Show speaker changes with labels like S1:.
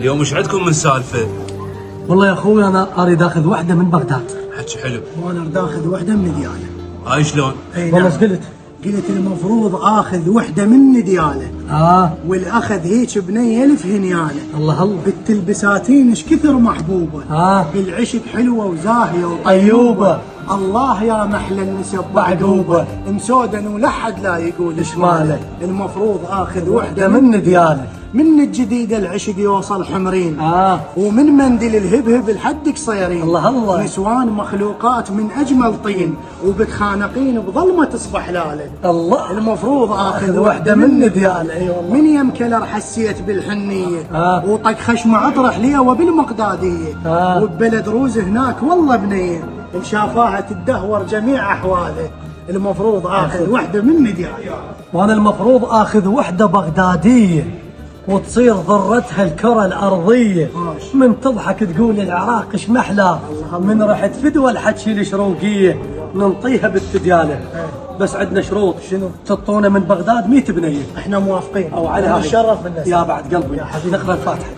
S1: اليوم ايش عندكم من سالفه؟
S2: والله يا اخوي انا اريد اخذ وحده من بغداد.
S1: حكي حلو.
S3: وانا اريد اخذ وحده من دياله.
S1: هاي شلون؟
S2: والله ايش قلت؟
S3: قلت المفروض اخذ وحده من دياله. والاخذ هيك بنيه الف هنياله.
S2: الله الله.
S3: بالتلبساتين ايش كثر محبوبه. بالعشق حلوه وزاهيه
S2: وطيوبه.
S3: الله يا محلى النسب بعقوبه. مسودا ولحد لا يقول ايش ماله. المفروض اخذ وحده من دياله. من الجديده العشق يوصل حمرين. ومن مندل الهبهب لحد قصيرين.
S2: الله الله.
S3: نسوان مخلوقات من اجمل طين وبتخانقين بظلمه تصبح لاله.
S2: الله.
S3: المفروض اخذ وحده من دياله. اي والله. من يم كلر حسيت بالحنيه. وطق خشم عطر حليه وبالمقداديه. وببلد روز هناك والله بنيه. ان شافاها تدهور جميع احواله. المفروض اخذ وحده من دياله.
S2: وانا المفروض اخذ وحده بغداديه وتصير ضرتها الكرة الأرضية. من تضحك تقول العراق ايش محلى، من رحت فدوى الحكي الشروقية ننطيها بالتديالة. بس عندنا شروط.
S3: شنو؟
S2: تعطونا من بغداد 100 بنية.
S3: احنا موافقين.
S2: او على
S3: نتشرف بالناس.
S2: يا بعد قلبي يا حبيبي نقرا الفاتحة.